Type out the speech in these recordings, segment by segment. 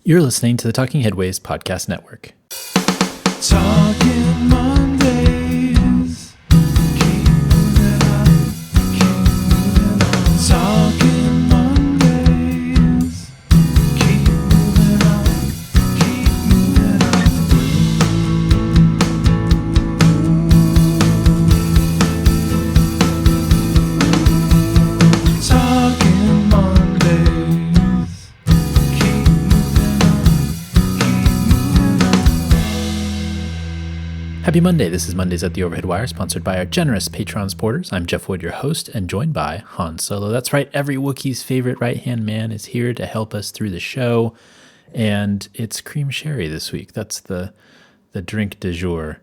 You're listening to the Talking Headways Podcast Network. Talking Mondays. Keep moving on. Keep moving on. Talking Mondays. Keep moving on. Keep moving on. Talking Mondays. Keep moving on. Happy Monday. This is Mondays at the Overhead Wire, sponsored by our generous Patreon supporters. I'm Jeff Wood, your host, and joined by Han Solo. That's right, every Wookiee's favorite right-hand man is here to help us through the show, and it's cream sherry this week. That's the drink du jour.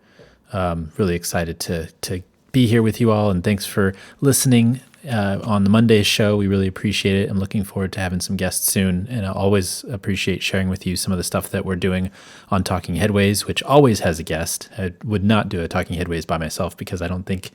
Really excited to be here with you all, and thanks for listening on the Monday show. We really appreciate it. I'm looking forward to having some guests soon, and I always appreciate sharing with you some of the stuff that we're doing on Talking Headways, which always has a guest. I would not do a Talking Headways by myself because I don't think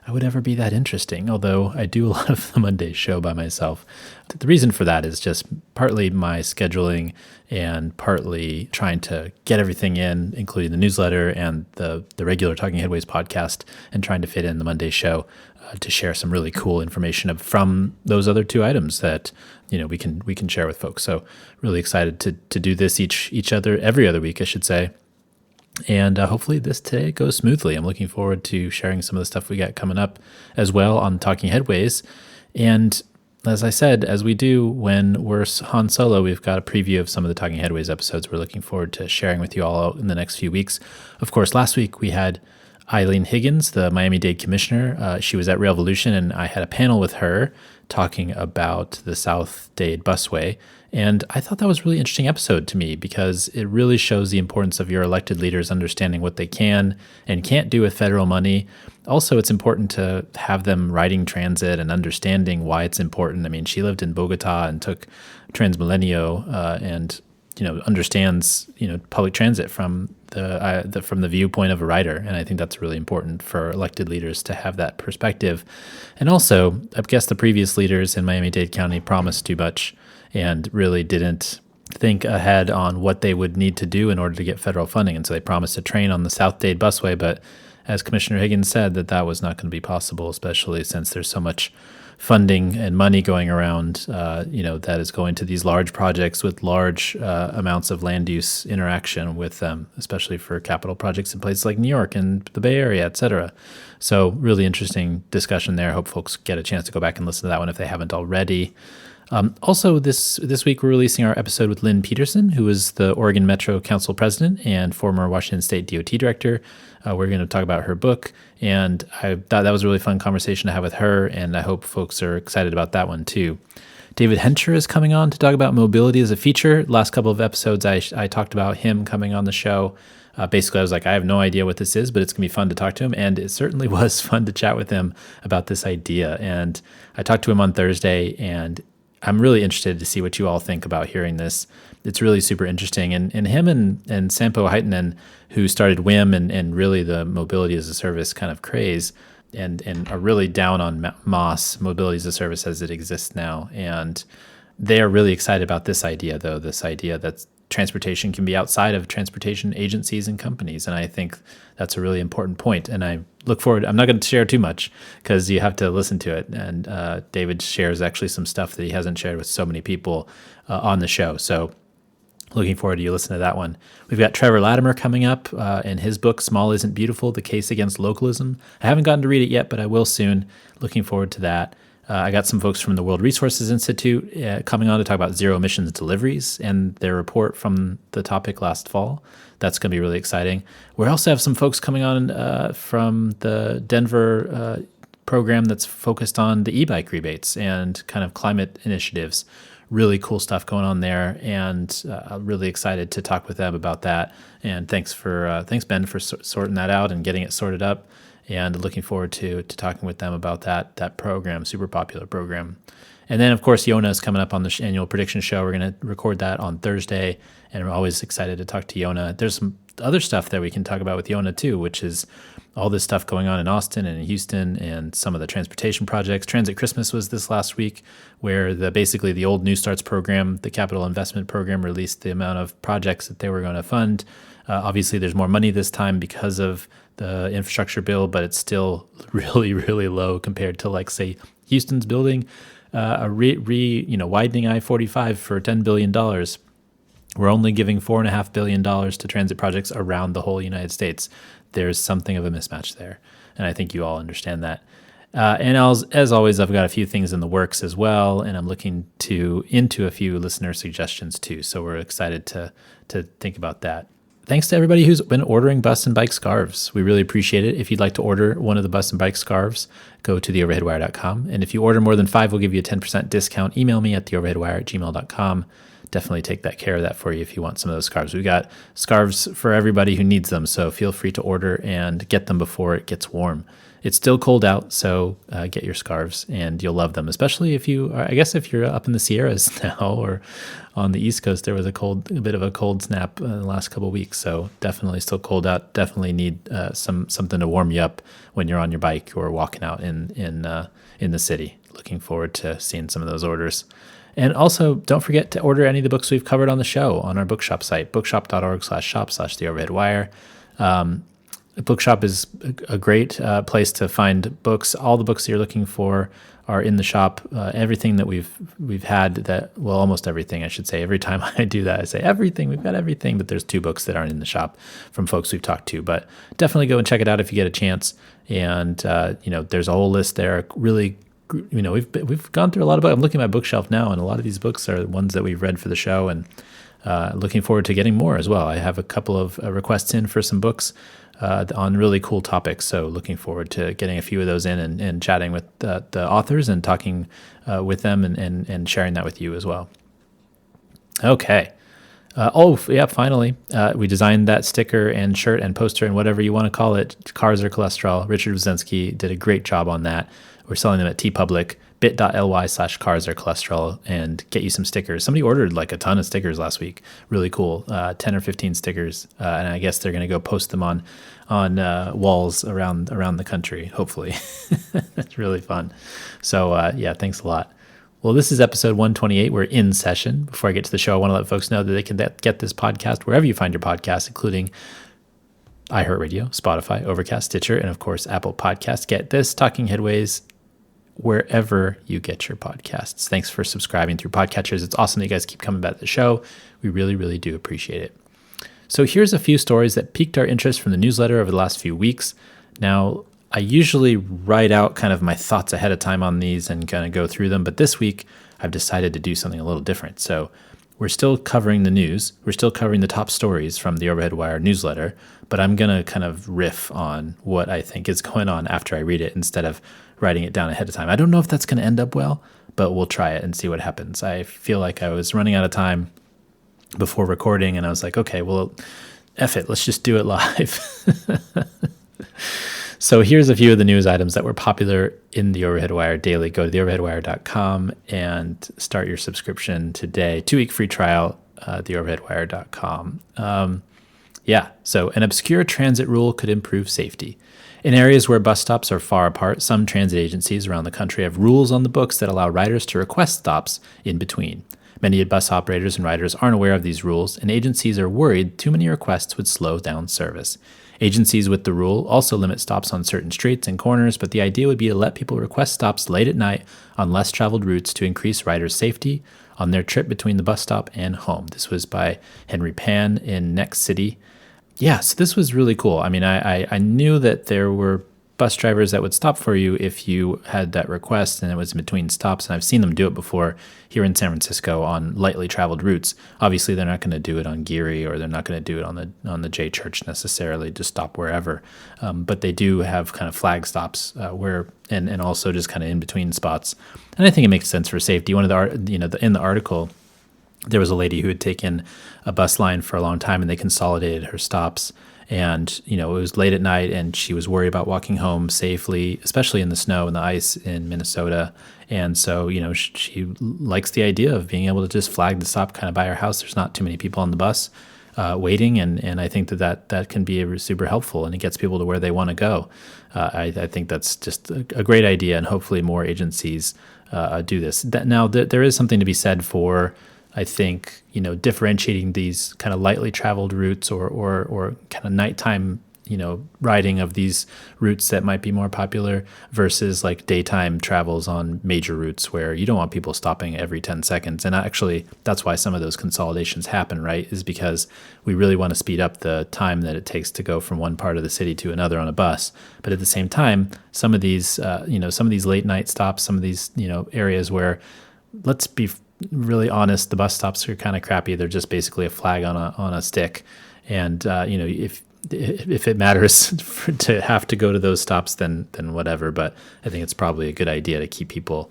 I would ever be that interesting, although I do a lot of the Monday show by myself. The reason for that is just partly my scheduling and partly trying to get everything in, including the newsletter and the regular Talking Headways podcast, and trying to fit in the Monday show to share some really cool information from those other two items that we can share with folks. So really excited to do this every other week, I should say. And hopefully this today goes smoothly. I'm looking forward to sharing some of the stuff we got coming up as well on Talking Headways. And as I said, as we do when we're Han Solo, we've got a preview of some of the Talking Headways episodes we're looking forward to sharing with you all in the next few weeks. Of course, last week we had Eileen Higgins, the Miami-Dade commissioner. She was at Revolution, and I had a panel with her talking about the South Dade busway. And I thought that was a really interesting episode to me because it really shows the importance of your elected leaders understanding what they can and can't do with federal money. Also, it's important to have them riding transit and understanding why it's important. I mean, she lived in Bogota and took Transmilenio and understands public transit from the viewpoint of a rider, and I think that's really important for elected leaders to have that perspective. And also, I guess the previous leaders in Miami-Dade County promised too much and really didn't think ahead on what they would need to do in order to get federal funding, and so they promised a train on the South Dade busway, but as Commissioner Higgins said, that was not going to be possible, especially since there's so much funding and money going around, that is going to these large projects with large amounts of land use interaction with them, especially for capital projects in places like New York and the Bay Area, et cetera. So really interesting discussion there. I hope folks get a chance to go back and listen to that one if they haven't already. Also, this week we're releasing our episode with Lynn Peterson, who is the Oregon Metro Council president and former Washington State DOT director. We're going to talk about her book, and I thought that was a really fun conversation to have with her, and I hope folks are excited about that one too. David Hencher is coming on to talk about mobility as a feature. Last couple of episodes, I talked about him coming on the show. Basically, I was like, I have no idea what this is, but it's going to be fun to talk to him. And it certainly was fun to chat with him about this idea. And I talked to him on Thursday, and I'm really interested to see what you all think about hearing this. It's really super interesting. And him and Sampo Haitanen, who started WIM and really the mobility as a service kind of craze, and are really down on MOS, mobility as a service as it exists now. And they are really excited about this idea, though, this idea that transportation can be outside of transportation agencies and companies. And I think that's a really important point. And I look forward, I'm not going to share too much because you have to listen to it. And David shares actually some stuff that he hasn't shared with so many people on the show. So looking forward to you listening to that one. We've got Trevor Latimer coming up in his book, Small Isn't Beautiful, The Case Against Localism. I haven't gotten to read it yet, but I will soon. Looking forward to that. I got some folks from the World Resources Institute coming on to talk about zero emissions deliveries and their report from the topic last fall. That's going to be really exciting. We also have some folks coming on from the Denver program that's focused on the e-bike rebates and kind of climate initiatives. Really cool stuff going on there, and I'm really excited to talk with them about that. And thanks Ben for sorting that out and getting it sorted up. And looking forward to talking with them about that program, super popular program. And then, of course, Yona is coming up on the annual prediction show. We're going to record that on Thursday, and we're always excited to talk to Yona. There's some other stuff that we can talk about with Yona too, which is all this stuff going on in Austin and in Houston and some of the transportation projects. Transit Christmas was this last week, where basically the old New Starts program, the capital investment program, released the amount of projects that they were going to fund. Obviously, there's more money this time because of the infrastructure bill, but it's still really, really low compared to, like, say, Houston's building widening I-45 for $10 billion. We're only giving $4.5 billion to transit projects around the whole United States. There's something of a mismatch there, and I think you all understand that. And as always, I've got a few things in the works as well, and I'm looking into a few listener suggestions too. So we're excited to think about that. Thanks to everybody who's been ordering bus and bike scarves. We really appreciate it. If you'd like to order one of the bus and bike scarves, go to theoverheadwire.com. And if you order more than 5, we'll give you a 10% discount. Email me at theoverheadwire@gmail.com. Definitely take care of that for you if you want some of those scarves. We've got scarves for everybody who needs them, so feel free to order and get them before it gets warm. It's still cold out, so get your scarves, and you'll love them, especially if you're up in the Sierras now or on the East Coast. There was a bit of a cold snap in the last couple of weeks, so definitely still cold out. Definitely need something to warm you up when you're on your bike or walking out in the city. Looking forward to seeing some of those orders. And also, don't forget to order any of the books we've covered on the show on our bookshop site, bookshop.org/shop/theoverheadwire. The bookshop is a great place to find books. All the books you're looking for are in the shop. Everything that we've had almost everything, I should say. Every time I do that, I say everything. We've got everything, but there's 2 books that aren't in the shop from folks we've talked to. But definitely go and check it out if you get a chance. And there's a whole list there. Really. We've gone through a lot of books. I'm looking at my bookshelf now, and a lot of these books are ones that we've read for the show, and looking forward to getting more as well. I have a couple of requests in for some books on really cool topics, so looking forward to getting a few of those in and chatting with the authors and talking with them and sharing that with you as well. Okay. Finally, we designed that sticker and shirt and poster and whatever you want to call it. Cars Are Cholesterol. Richard Wazensky did a great job on that. We're selling them at TeePublic, bit.ly/Cars Are Cholesterol, and get you some stickers. Somebody ordered like a ton of stickers last week. Really cool. 10 or 15 stickers. And I guess they're going to go post them on walls around the country, hopefully. That's really fun. So, thanks a lot. Well, this is episode 128. We're in session. Before I get to the show, I want to let folks know that they can get this podcast wherever you find your podcasts, including iHeartRadio, Spotify, Overcast, Stitcher, and of course, Apple Podcasts. Get this, Talking Headways, wherever you get your podcasts. Thanks for subscribing through podcatchers. It's awesome that you guys keep coming back to the show. We really, really do appreciate it. So here's a few stories that piqued our interest from the newsletter over the last few weeks. Now, I usually write out kind of my thoughts ahead of time on these and kind of go through them, but this week I've decided to do something a little different. So we're still covering the news. We're still covering the top stories from the Overhead Wire newsletter, but I'm going to kind of riff on what I think is going on after I read it instead of writing it down ahead of time. I don't know if that's going to end up well, but we'll try it and see what happens. I feel like I was running out of time before recording, and I was like, okay, well, F it, let's just do it live. So here's a few of the news items that were popular in the Overhead Wire daily. Go to theoverheadwire.com and start your subscription today. 2-week free trial, theoverheadwire.com. So an obscure transit rule could improve safety. In areas where bus stops are far apart, some transit agencies around the country have rules on the books that allow riders to request stops in between. Many bus operators and riders aren't aware of these rules, and agencies are worried too many requests would slow down service. Agencies with the rule also limit stops on certain streets and corners, but the idea would be to let people request stops late at night on less traveled routes to increase riders' safety on their trip between the bus stop and home. This was by Henry Pan in Next City. Yeah, so this was really cool. I mean, I knew that there were bus drivers that would stop for you if you had that request and it was in between stops, and I've seen them do it before here in San Francisco on lightly traveled routes. Obviously, they're not going to do it on Geary, or they're not going to do it on the J Church necessarily, just stop wherever. But they do have kind of flag stops and also just kind of in between spots. And I think it makes sense for safety. In the article, there was a lady who had taken a bus line for a long time, and they consolidated her stops. And, it was late at night, and she was worried about walking home safely, especially in the snow and the ice in Minnesota. And so, she likes the idea of being able to just flag the stop kind of by her house. There's not too many people on the bus. waiting, and I think that can be super helpful, and it gets people to where they want to go. I think that's just a great idea, and hopefully more agencies do this. Now, there is something to be said for, I think, differentiating these kind of lightly traveled routes or kind of nighttime, riding of these routes that might be more popular versus like daytime travels on major routes where you don't want people stopping every 10 seconds. And actually, that's why some of those consolidations happen, right? Is because we really want to speed up the time that it takes to go from one part of the city to another on a bus. But at the same time, some of these, some of these late night stops, some of these, areas where, let's be really honest, the bus stops are kind of crappy. They're just basically a flag on a stick. And, if it matters to have to go to those stops, then whatever. But I think it's probably a good idea to keep people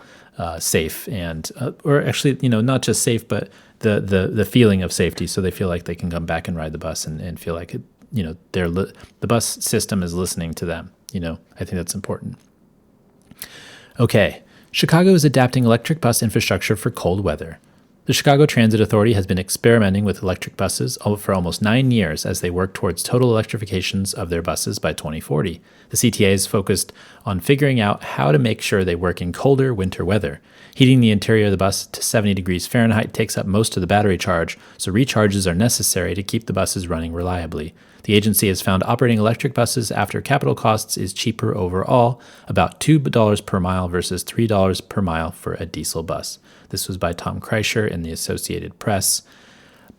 safe and, or actually, not just safe, but the feeling of safety, so they feel like they can come back and ride the bus and feel like the bus system is listening to them. I think that's important. Okay, Chicago is adapting electric bus infrastructure for cold weather. The Chicago Transit Authority has been experimenting with electric buses for almost 9 years as they work towards total electrifications of their buses by 2040. The CTA is focused on figuring out how to make sure they work in colder winter weather. Heating the interior of the bus to 70 degrees Fahrenheit takes up most of the battery charge, so recharges are necessary to keep the buses running reliably. The agency has found operating electric buses after capital costs is cheaper overall, about $2 per mile versus $3 per mile for a diesel bus. This was by Tom Kreischer in the Associated Press.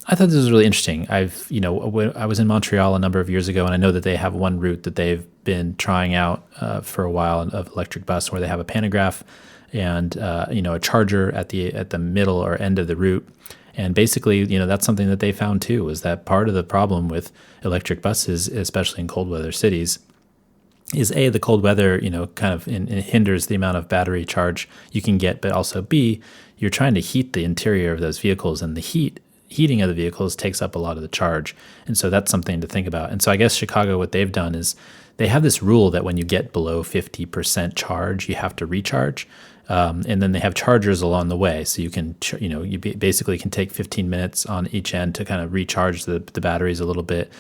I thought this was really interesting. I was in Montreal a number of years ago, and I know that they have one route that they've been trying out for a while of electric bus, where they have a pantograph and a charger at the middle or end of the route. And basically, that's something that they found too, is that part of the problem with electric buses, especially in cold weather cities, is A, the cold weather, kind of it hinders the amount of battery charge you can get, but also B, you're trying to heat the interior of those vehicles, and the heating of the vehicles takes up a lot of the charge. And so that's something to think about. And so I guess Chicago, what they've done is they have this rule that when you get below 50% charge, you have to recharge. And then they have chargers along the way. So you can, basically can take 15 minutes on each end to kind of recharge the batteries a little bit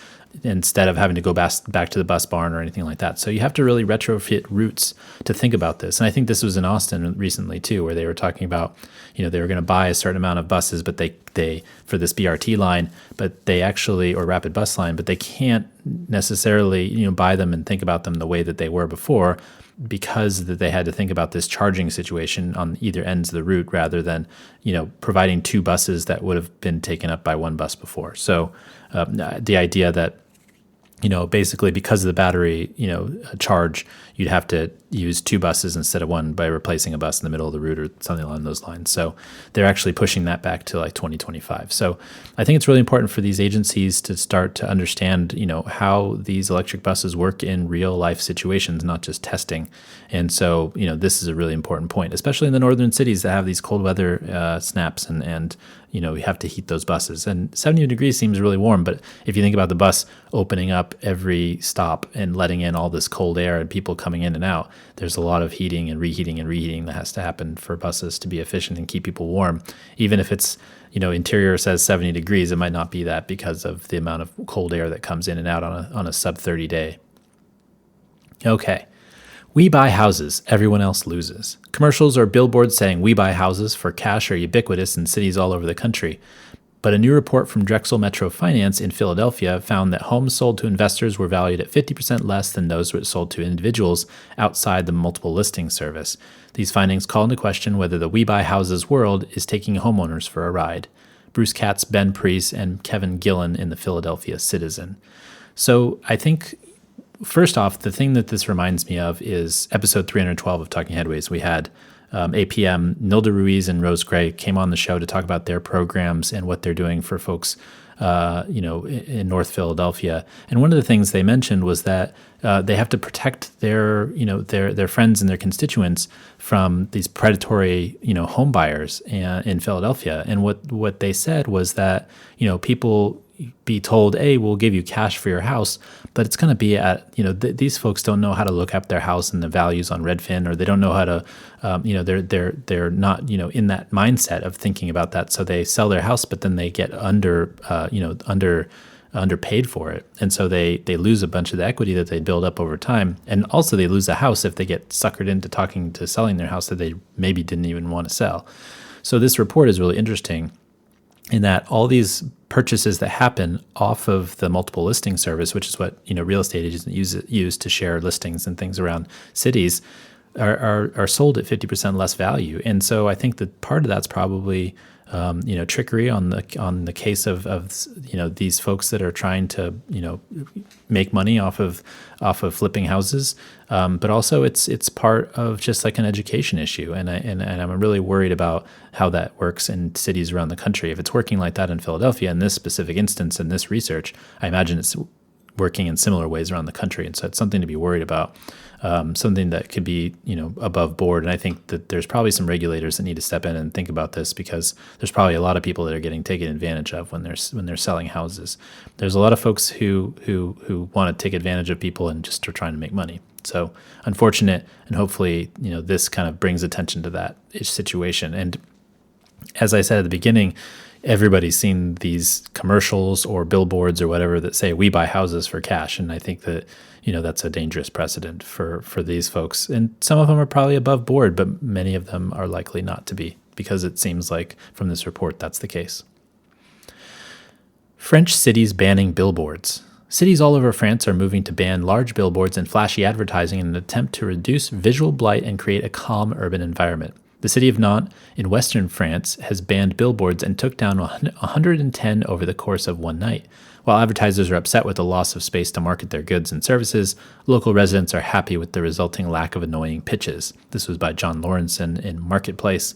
instead of having to go back to the bus barn or anything like that. So you have to really retrofit routes to think about this. And I think this was in Austin recently too, where they were talking about, they were going to buy a certain amount of buses, but they for this BRT line, but they actually, or rapid bus line, but they can't necessarily, buy them and think about them the way that they were before, because that they had to think about this charging situation on either ends of the route rather than, providing two buses that would have been taken up by one bus before. So the idea that, basically because of the battery, charge, you'd have to use two buses instead of one by replacing a bus in the middle of the route or something along those lines. So they're actually pushing that back to like 2025. So I think it's really important for these agencies to start to understand, how these electric buses work in real life situations, not just testing. And so, this is a really important point, especially in the northern cities that have these cold weather snaps and we have to heat those buses. And 70 degrees seems really warm, but if you think about the bus opening up every stop and letting in all this cold air and people coming in and out, there's a lot of heating and reheating that has to happen for buses to be efficient and keep people warm. Even if it's, interior says 70 degrees, it might not be that because of the amount of cold air that comes in and out on a sub 30 day. Okay. We buy houses, everyone else loses. Commercials or billboards saying we buy houses for cash are ubiquitous in cities all over the country. But a new report from Drexel Metro Finance in Philadelphia found that homes sold to investors were valued at 50% less than those sold to individuals outside the multiple listing service. These findings call into question whether the We Buy Houses world is taking homeowners for a ride. Bruce Katz, Ben Preece, and Kevin Gillen in the Philadelphia Citizen. So I think, first off, the thing that this reminds me of is episode 312 of Talking Headways. We had APM, Nilda Ruiz and Rose Gray came on the show to talk about their programs and what they're doing for folks, in North Philadelphia. And one of the things they mentioned was that they have to protect their friends and their constituents from these predatory, home buyers in Philadelphia. And what they said was that, people be told, hey, we'll give you cash for your house, but it's going to be at, these folks don't know how to look up their house and the values on Redfin, or they don't know how to, they're not, in that mindset of thinking about that. So they sell their house, but then they get under underpaid for it. And so they lose a bunch of the equity that they build up over time. And also they lose a house if they get suckered into selling their house that they maybe didn't even want to sell. So this report is really interesting in that all these purchases that happen off of the multiple listing service, which is what real estate agents use to share listings and things around cities, are sold at 50% less value. And so I think that part of that's probably trickery on the case of these folks that are trying to make money off of flipping houses, but also it's part of just like an education issue, and I'm really worried about how that works in cities around the country. If it's working like that in Philadelphia in this specific instance in this research, I imagine it's working in similar ways around the country, and so it's something to be worried about. Something that could be, above board. And I think that there's probably some regulators that need to step in and think about this, because there's probably a lot of people that are getting taken advantage of when they're selling houses. There's a lot of folks who want to take advantage of people and just are trying to make money. So unfortunate, and hopefully, this kind of brings attention to that situation. And as I said at the beginning, everybody's seen these commercials or billboards or whatever that say we buy houses for cash. And I think that, that's a dangerous precedent for these folks. And some of them are probably above board, but many of them are likely not to be, because it seems like from this report that's the case. French cities banning billboards. Cities all over France are moving to ban large billboards and flashy advertising in an attempt to reduce visual blight and create a calm urban environment. The city of Nantes in western France has banned billboards and took down 110 over the course of one night. While advertisers are upset with the loss of space to market their goods and services, local residents are happy with the resulting lack of annoying pitches. This was by John Lawrenson in Marketplace.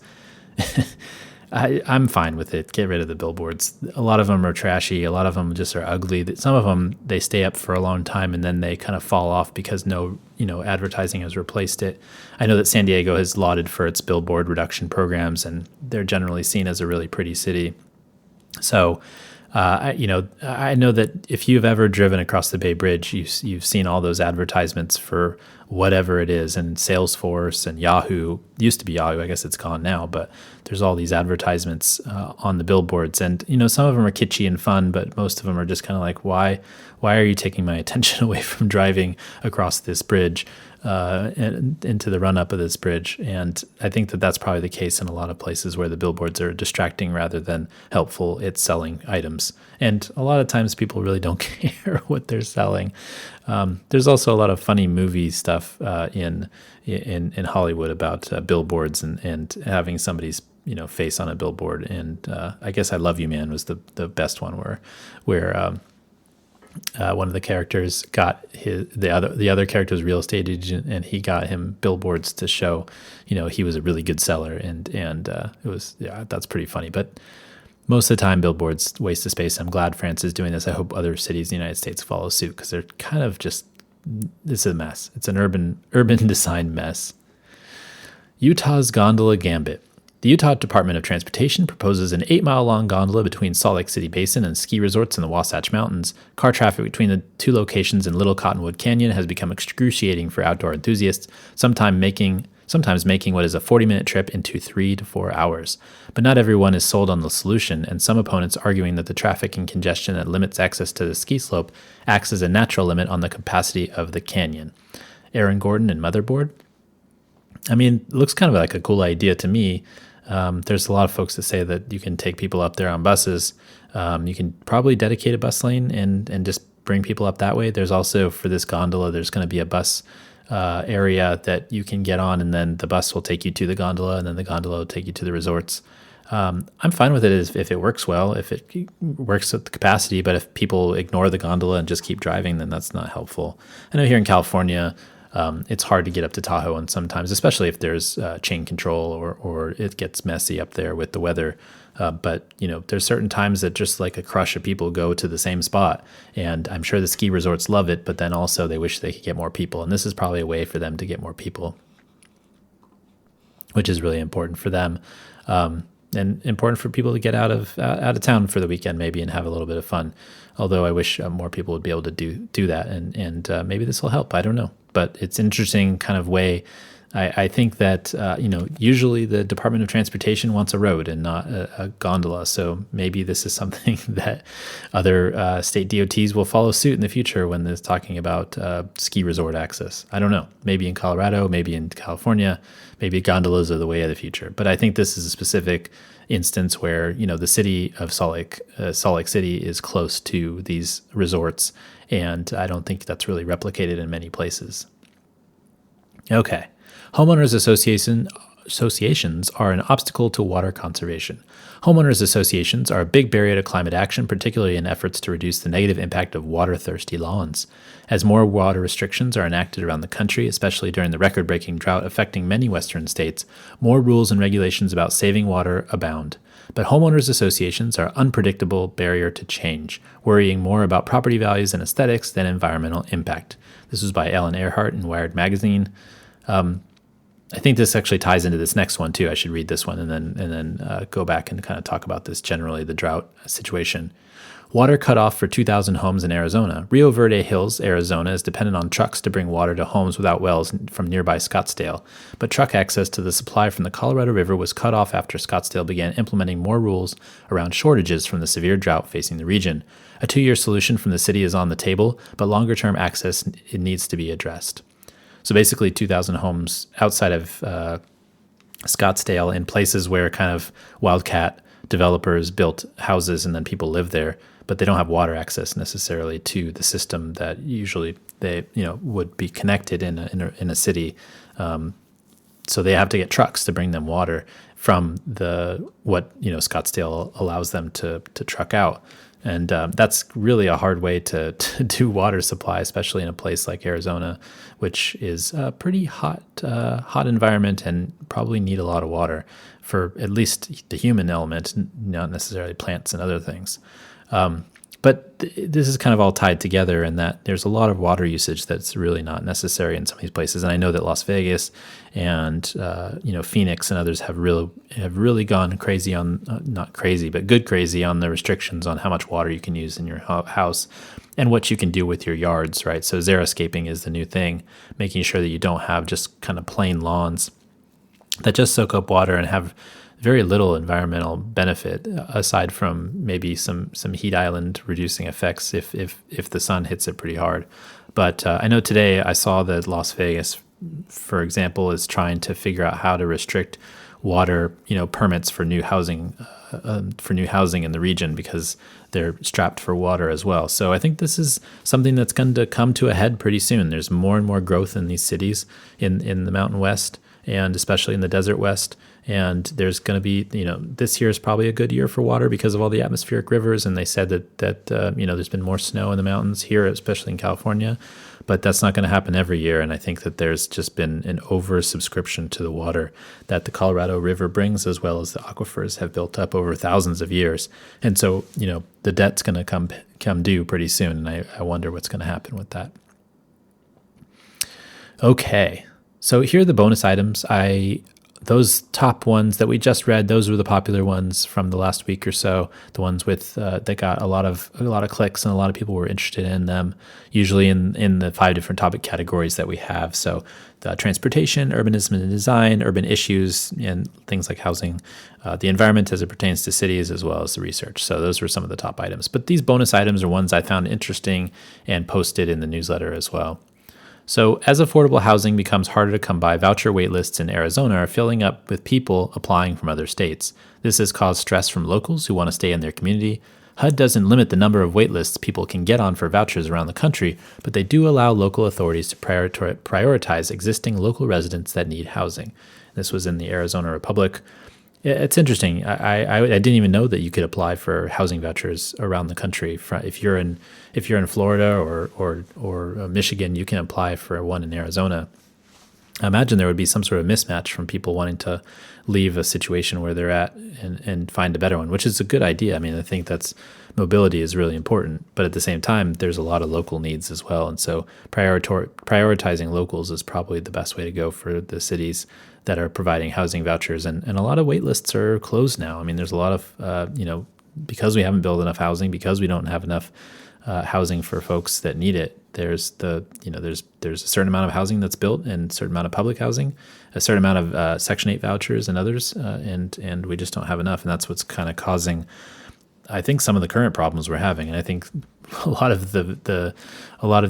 I'm fine with it. Get rid of the billboards. A lot of them are trashy. A lot of them just are ugly. Some of them, they stay up for a long time and then they kind of fall off because no advertising has replaced it. I know that San Diego has lauded for its billboard reduction programs, and they're generally seen as a really pretty city. So, I know that if you've ever driven across the Bay Bridge, you've seen all those advertisements for whatever it is, and Salesforce and Yahoo. It used to be Yahoo, I guess it's gone now, but there's all these advertisements on the billboards, and some of them are kitschy and fun, but most of them are just kind of like, why are you taking my attention away from driving across this bridge and into the run-up of this bridge? And I think that that's probably the case in a lot of places where the billboards are distracting rather than helpful. It's selling items, and a lot of times people really don't care what they're selling. There's also a lot of funny movie stuff in Hollywood about billboards and having somebody's face on a billboard. And I guess I Love You Man was the best one where one of the characters got the other character's real estate agent, and he got him billboards to show he was a really good seller, and it was, that's pretty funny. But most of the time billboards waste of space. I'm glad France is doing this. I hope other cities in the United States follow suit, because they're kind of just, it's a mess. It's an urban design mess. Utah's gondola gambit. The Utah Department of Transportation proposes an 8-mile-long gondola between Salt Lake City Basin and ski resorts in the Wasatch Mountains. Car traffic between the two locations in Little Cottonwood Canyon has become excruciating for outdoor enthusiasts, sometimes making what is a 40-minute trip into 3 to 4 hours. But not everyone is sold on the solution, and some opponents arguing that the traffic and congestion that limits access to the ski slope acts as a natural limit on the capacity of the canyon. Aaron Gordon and Motherboard. I mean, it looks kind of like a cool idea to me. There's a lot of folks that say that you can take people up there on buses. You can probably dedicate a bus lane and just bring people up that way. There's also, for this gondola, there's going to be a bus area that you can get on, and then the bus will take you to the gondola, and then the gondola will take you to the resorts. I'm fine with it if it works well, if it works at the capacity, but if people ignore the gondola and just keep driving, then that's not helpful. I know here in California, it's hard to get up to Tahoe, and sometimes, especially if there's chain control or it gets messy up there with the weather. But there's certain times that just like a crush of people go to the same spot, and I'm sure the ski resorts love it, but then also they wish they could get more people, and this is probably a way for them to get more people, which is really important for them, and important for people to get out of town for the weekend maybe and have a little bit of fun. Although I wish more people would be able to do that, and maybe this will help. I don't know, but it's an interesting kind of way I think that, usually the Department of Transportation wants a road and not a gondola. So maybe this is something that other state DOTs will follow suit in the future when they're talking about ski resort access. I don't know. Maybe in Colorado, maybe in California, maybe gondolas are the way of the future. But I think this is a specific instance where, the city of Salt Lake City is close to these resorts. And I don't think that's really replicated in many places. Okay. Homeowners associations are an obstacle to water conservation. Homeowners associations are a big barrier to climate action, particularly in efforts to reduce the negative impact of water-thirsty lawns. As more water restrictions are enacted around the country, especially during the record-breaking drought affecting many western states, more rules and regulations about saving water abound. But homeowners associations are an unpredictable barrier to change, worrying more about property values and aesthetics than environmental impact. This was by Ellen Earhart in Wired Magazine. I think this actually ties into this next one too. I should read this one and then go back and kind of talk about this generally, the drought situation. Water cut off for 2,000 homes in Arizona. Rio Verde Hills, Arizona, is dependent on trucks to bring water to homes without wells from nearby Scottsdale. But truck access to the supply from the Colorado River was cut off after Scottsdale began implementing more rules around shortages from the severe drought facing the region. A 2-year solution from the city is on the table, but longer-term access it needs to be addressed. So basically 2,000 homes outside of Scottsdale in places where kind of wildcat developers built houses and then people live there, but they don't have water access necessarily to the system that usually they would be connected in a city. So they have to get trucks to bring them water from what Scottsdale allows them to truck out. And that's really a hard way to do water supply, especially in a place like Arizona, which is a pretty hot environment and probably need a lot of water for at least the human element, not necessarily plants and other things. But this is kind of all tied together in that there's a lot of water usage that's really not necessary in some of these places. And I know that Las Vegas and Phoenix and others have really gone crazy on not crazy, but good crazy on the restrictions on how much water you can use in your house and what you can do with your yards, right? So xeriscaping is the new thing, making sure that you don't have just kind of plain lawns that just soak up water and have very little environmental benefit aside from maybe some heat island reducing effects if the sun hits it pretty hard. But I know today I saw that Las Vegas, for example, is trying to figure out how to restrict water, permits for new housing in the region because they're strapped for water as well. So I think this is something that's going to come to a head pretty soon. There's more and more growth in these cities in the Mountain West and especially in the Desert West. And there's going to be, this year is probably a good year for water because of all the atmospheric rivers. And they said that there's been more snow in the mountains here, especially in California. But that's not going to happen every year. And I think that there's just been an oversubscription to the water that the Colorado River brings, as well as the aquifers have built up over thousands of years. And so, the debt's going to come due pretty soon. And I wonder what's going to happen with that. Okay. So here are the bonus items. Those top ones that we just read, those were the popular ones from the last week or so. The ones with that got a lot of clicks and a lot of people were interested in them. Usually in the 5 different topic categories that we have. So the transportation, urbanism and design, urban issues, and things like housing, the environment as it pertains to cities, as well as the research. So those were some of the top items. But these bonus items are ones I found interesting and posted in the newsletter as well. So as affordable housing becomes harder to come by, voucher waitlists in Arizona are filling up with people applying from other states. This has caused stress from locals who want to stay in their community. HUD doesn't limit the number of waitlists people can get on for vouchers around the country, but they do allow local authorities to prioritize existing local residents that need housing. This was in the Arizona Republic. It's interesting. I didn't even know that you could apply for housing vouchers around the country. If you're in Florida or Michigan, you can apply for one in Arizona. I imagine there would be some sort of mismatch from people wanting to leave a situation where they're at and find a better one, which is a good idea. I mean, I think mobility is really important, but at the same time, there's a lot of local needs as well. And so prioritizing locals is probably the best way to go for the cities that are providing housing vouchers. And a lot of wait lists are closed now. I mean, there's a lot of, because we haven't built enough housing, because we don't have enough housing for folks that need it. There's there's a certain amount of housing that's built and a certain amount of public housing, a certain amount of Section 8 vouchers and others, and we just don't have enough. And that's what's kind of causing, I think, some of the current problems we're having. And I think a lot of the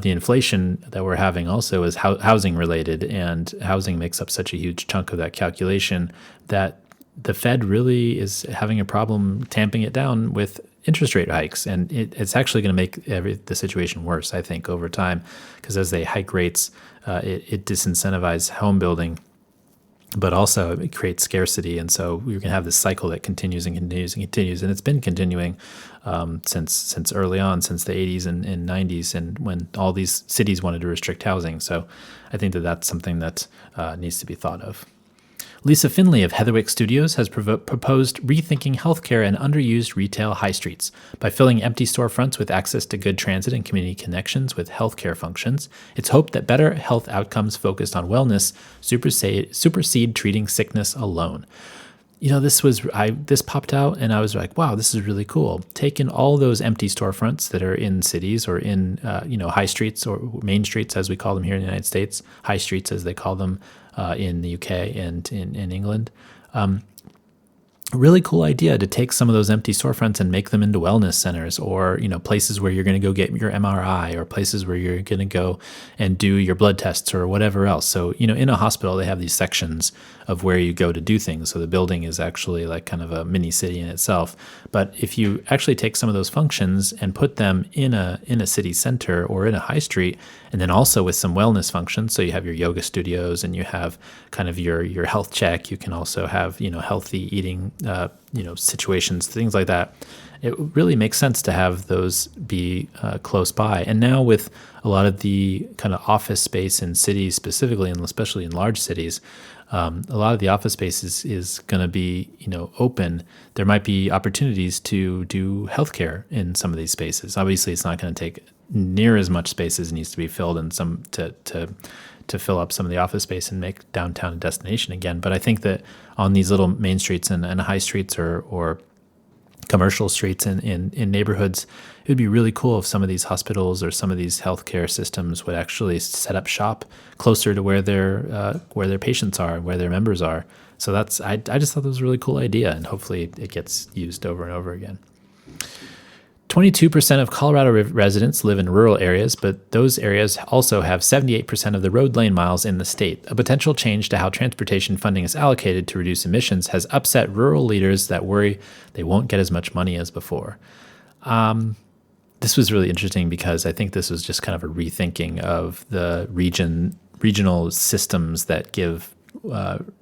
inflation that we're having also is housing related, and housing makes up such a huge chunk of that calculation that the Fed really is having a problem tamping it down with interest rate hikes, and it's actually going to make the situation worse, I think, over time, because as they hike rates, it disincentivizes home building, but also it creates scarcity, and so you're going to have this cycle that continues and continues and continues, and it's been continuing since early on, since the 80s and 90s, and when all these cities wanted to restrict housing. So I think that's something that needs to be thought of. Lisa Finley of Heatherwick Studios has proposed rethinking healthcare and underused retail high streets. By filling empty storefronts with access to good transit and community connections with healthcare functions, it's hoped that better health outcomes focused on wellness supersede treating sickness alone. This popped out, and I was like, wow, this is really cool. Taking all those empty storefronts that are in cities or in high streets or main streets, as we call them here in the United States, high streets as they call them in the UK and in England. Really cool idea to take some of those empty storefronts and make them into wellness centers, or places where you're going to go get your MRI, or places where you're going to go and do your blood tests or whatever else. So in a hospital they have these sections of where you go to do things. So the building is actually like kind of a mini city in itself. But if you actually take some of those functions and put them in a city center or in a high street, and then also with some wellness functions, so you have your yoga studios and you have kind of your health check. You can also have healthy eating situations, things like that. It really makes sense to have those be close by. And now with a lot of the kind of office space in cities specifically, and especially in large cities, a lot of the office space is going to be open. There might be opportunities to do healthcare in some of these spaces. Obviously, it's not going to take near as much space as needs to be filled in some to fill up some of the office space and make downtown a destination again. But I think that on these little main streets and high streets or commercial streets in neighborhoods, it would be really cool if some of these hospitals or some of these healthcare systems would actually set up shop closer to where their patients are, where their members are. So I just thought that was a really cool idea, and hopefully it gets used over and over again. 22% of Colorado residents live in rural areas, but those areas also have 78% of the road lane miles in the state. A potential change to how transportation funding is allocated to reduce emissions has upset rural leaders that worry they won't get as much money as before. This was really interesting because I think this was just kind of a rethinking of the regional systems that give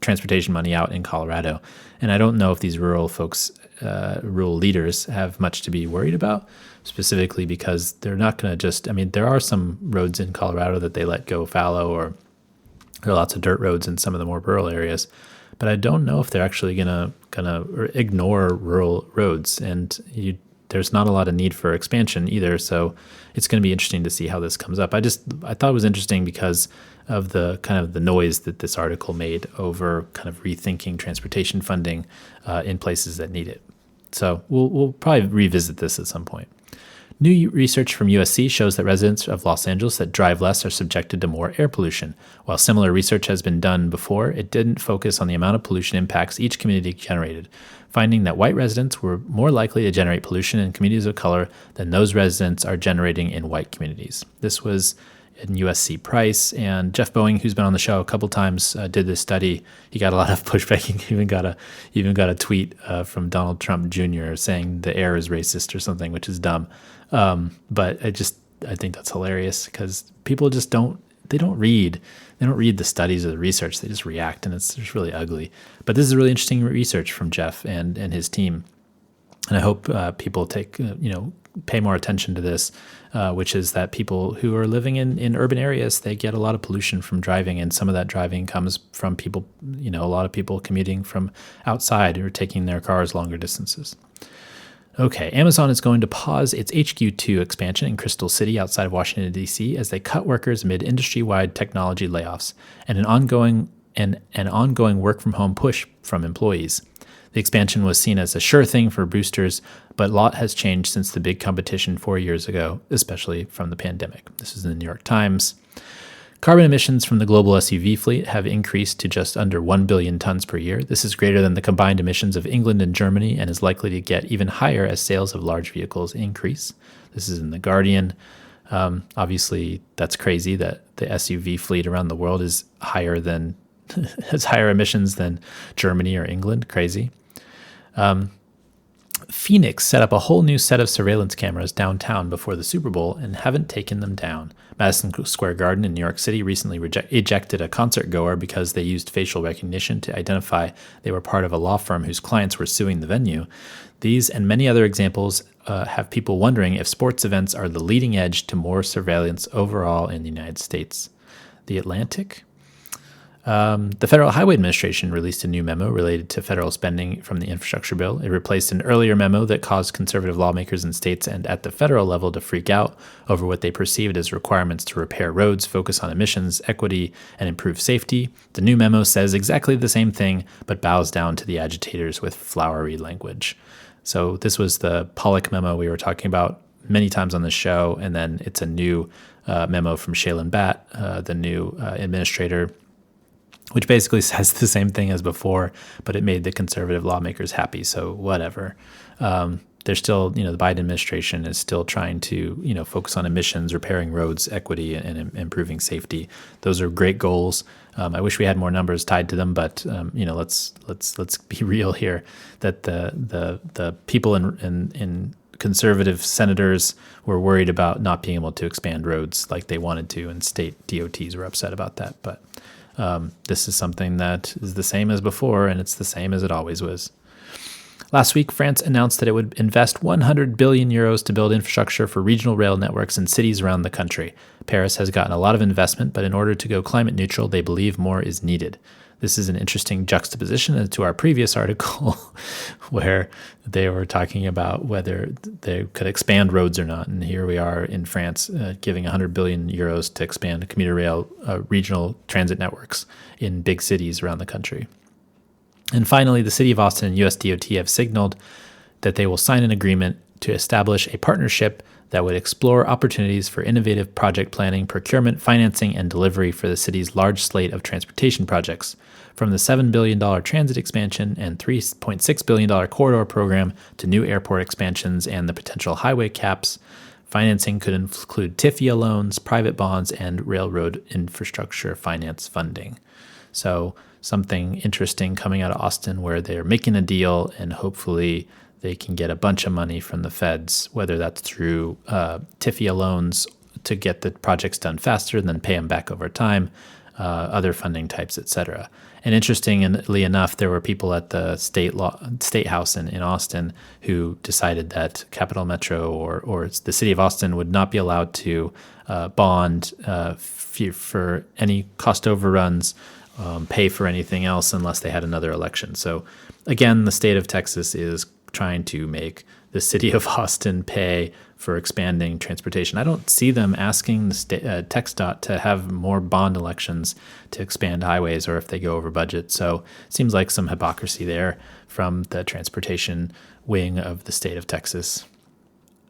transportation money out in Colorado. And I don't know if these rural leaders have much to be worried about, specifically because they're not going to there are some roads in Colorado that they let go fallow, or there are lots of dirt roads in some of the more rural areas, but I don't know if they're actually going to ignore rural roads, and there's not a lot of need for expansion either. So it's going to be interesting to see how this comes up. I thought it was interesting because of the kind of the noise that this article made over kind of rethinking transportation funding in places that need it. So we'll probably revisit this at some point. New research from USC shows that residents of Los Angeles that drive less are subjected to more air pollution. While similar research has been done before, it didn't focus on the amount of pollution impacts each community generated, finding that white residents were more likely to generate pollution in communities of color than those residents are generating in white communities. This was in USC Price, and Jeff Boeing, who's been on the show a couple times, did this study. He got a lot of pushback. He even got a tweet from Donald Trump Jr. saying the air is racist or something, which is dumb. But I think that's hilarious because people just don't read the studies or the research. They just react, and it's just really ugly. But this is really interesting research from Jeff and his team, and I hope people pay more attention to this, which is that people who are living in urban areas, they get a lot of pollution from driving, and some of that driving comes from people, a lot of people commuting from outside or taking their cars longer distances. Okay, Amazon is going to pause its HQ2 expansion in Crystal City outside of Washington, D.C. as they cut workers amid industry-wide technology layoffs and an ongoing work-from-home push from employees. The expansion was seen as a sure thing for boosters, but a lot has changed since the big competition 4 years ago, especially from the pandemic. This is in the New York Times. Carbon emissions from the global SUV fleet have increased to just under 1 billion tons per year. This is greater than the combined emissions of England and Germany and is likely to get even higher as sales of large vehicles increase. This is in The Guardian. Obviously, that's crazy that the SUV fleet around the world is higher than has higher emissions than Germany or England. Crazy. Phoenix set up a whole new set of surveillance cameras downtown before the Super Bowl and haven't taken them down. Madison Square Garden in New York City recently ejected a concert goer because they used facial recognition to identify they were part of a law firm whose clients were suing the venue. These and many other examples have people wondering if sports events are the leading edge to more surveillance overall in the United States. The Atlantic. The Federal Highway Administration released a new memo related to federal spending from the infrastructure bill. It replaced an earlier memo that caused conservative lawmakers in states and at the federal level to freak out over what they perceived as requirements to repair roads, focus on emissions, equity, and improve safety. The new memo says exactly the same thing, but bows down to the agitators with flowery language. So this was the Pollock memo we were talking about many times on the show, and then it's a new memo from Shailen Bhatt, the new administrator, which basically says the same thing as before, but it made the conservative lawmakers happy. So whatever. They're still, the Biden administration is still trying to, focus on emissions, repairing roads, equity, and improving safety. Those are great goals. I wish we had more numbers tied to them, but let's be real here. That the people in conservative senators were worried about not being able to expand roads like they wanted to, and state DOTs were upset about that. But this is something that is the same as before, and it's the same as it always was. Last week, France announced that it would invest 100 billion euros to build infrastructure for regional rail networks in cities around the country. Paris has gotten a lot of investment, but in order to go climate neutral, they believe more is needed. This is an interesting juxtaposition to our previous article where they were talking about whether they could expand roads or not. And here we are in France giving 100 billion euros to expand commuter rail regional transit networks in big cities around the country. And finally, the City of Austin and USDOT have signaled that they will sign an agreement to establish a partnership that would explore opportunities for innovative project planning, procurement, financing, and delivery for the city's large slate of transportation projects. From the $7 billion transit expansion and $3.6 billion corridor program to new airport expansions and the potential highway caps, financing could include TIFIA loans, private bonds, and railroad infrastructure finance funding. So something interesting coming out of Austin where they're making a deal and hopefully they can get a bunch of money from the feds, whether that's through TIFIA loans to get the projects done faster and then pay them back over time, other funding types, etc. And interestingly enough, there were people at the state house in Austin who decided that Capital Metro or the city of Austin would not be allowed to bond for any cost overruns, pay for anything else unless they had another election. So again, the state of Texas is trying to make the city of Austin pay for expanding transportation. I don't see them asking the TxDOT to have more bond elections to expand highways or if they go over budget. So it seems like some hypocrisy there from the transportation wing of the state of Texas.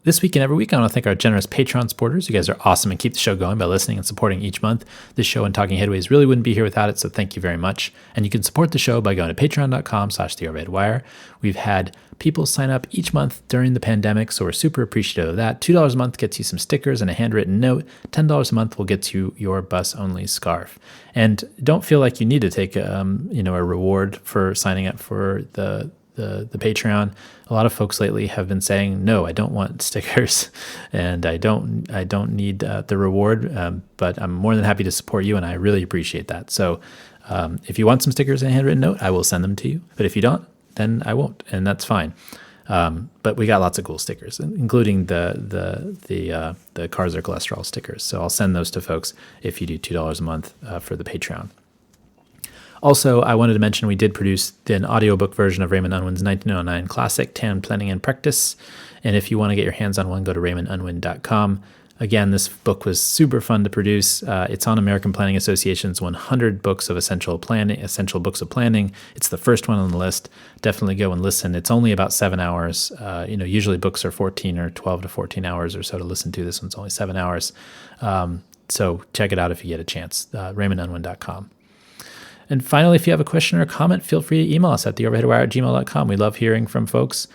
This week and every week, I want to thank our generous Patreon supporters. You guys are awesome and keep the show going by listening and supporting each month. This show and Talking Headways really wouldn't be here without it, so thank you very much. And you can support the show by going to patreon.com/theoverheadwire. We've had people sign up each month during the pandemic, so we're super appreciative of that. $2 a month gets you some stickers and a handwritten note. $10 a month will get you your bus-only scarf. And don't feel like you need to take a reward for signing up for the Patreon. A lot of folks lately have been saying, no, I don't want stickers and I don't need the reward, but I'm more than happy to support you and I really appreciate that. So if you want some stickers and a handwritten note, I will send them to you. But if you don't, then I won't, and that's fine. But we got lots of cool stickers, including the Cars or Cholesterol stickers. So I'll send those to folks if you do $2 a month for the Patreon. Also, I wanted to mention we did produce an audiobook version of Raymond Unwin's 1909 classic, Town Planning and Practice. And if you want to get your hands on one, go to raymondunwin.com. Again, this book was super fun to produce. It's on American Planning Association's 100 books of essential books of planning. It's the first one on the list. Definitely go and listen. It's only about 7 hours. Usually books are 14 or 12 to 14 hours or so to listen to. This one's only 7 hours. So check it out if you get a chance. RaymondUnwin.com. And finally, if you have a question or comment, feel free to email us at theoverheadwire@gmail.com. We love hearing from folks.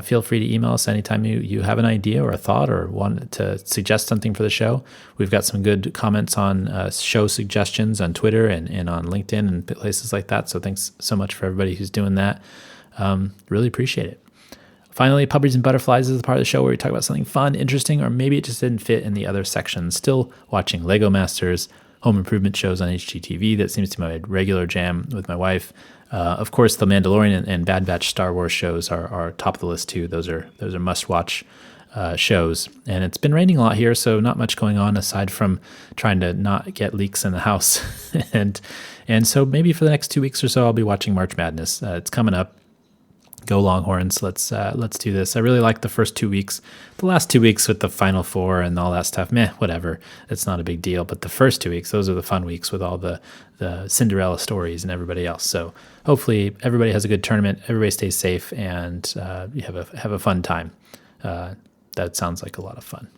Feel free to email us anytime you have an idea or a thought or want to suggest something for the show. We've got some good comments on show suggestions on Twitter and on LinkedIn and places like that. So thanks so much for everybody who's doing that. Really appreciate it. Finally, Puppies and Butterflies is the part of the show where we talk about something fun, interesting, or maybe it just didn't fit in the other sections. Still watching Lego Masters, home improvement shows on HGTV. That seems to be my regular jam with my wife. Of course, The Mandalorian and Bad Batch Star Wars shows are top of the list too. Those are must-watch shows. And it's been raining a lot here, so not much going on aside from trying to not get leaks in the house. and so maybe for the next 2 weeks or so, I'll be watching March Madness. It's coming up. Go Longhorns. Let's do this. I really liked the first 2 weeks. The last 2 weeks with the Final Four and all that stuff, whatever. It's not a big deal. But the first 2 weeks, those are the fun weeks with all the Cinderella stories and everybody else. So hopefully everybody has a good tournament. Everybody stays safe and you have a fun time. That sounds like a lot of fun.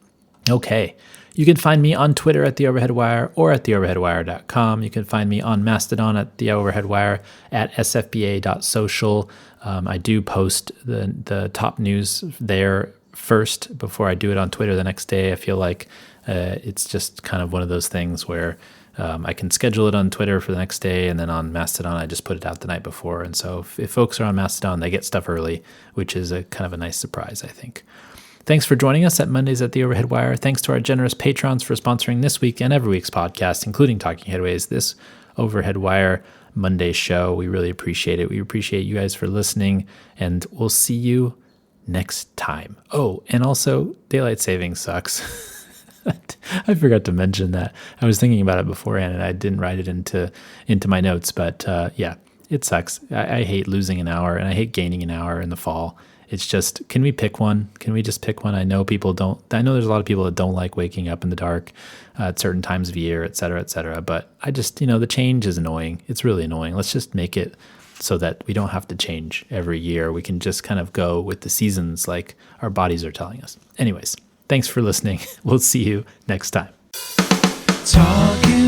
Okay. You can find me on Twitter at The Overhead Wire or at theoverheadwire.com. You can find me on Mastodon at The Overhead Wire at sfba.social. I do post the top news there first before I do it on Twitter the next day. I feel like it's just kind of one of those things where I can schedule it on Twitter for the next day, and then on Mastodon, I just put it out the night before. And so if folks are on Mastodon, they get stuff early, which is a kind of a nice surprise, I think. Thanks for joining us at Mondays at The Overhead Wire. Thanks to our generous patrons for sponsoring this week and every week's podcast, including Talking Headways, this Overhead Wire Monday show. We really appreciate it. We appreciate you guys for listening, and we'll see you next time. Oh, and also, daylight savings sucks. I forgot to mention that. I was thinking about it beforehand, and I didn't write it into my notes, but yeah, it sucks. I hate losing an hour, and I hate gaining an hour in the fall. It's just, can we pick one? Can we just pick one? I know there's a lot of people that don't like waking up in the dark at certain times of year, et cetera, but I just, the change is annoying. It's really annoying. Let's just make it so that we don't have to change every year. We can just kind of go with the seasons like our bodies are telling us. Anyways, thanks for listening. We'll see you next time. Talking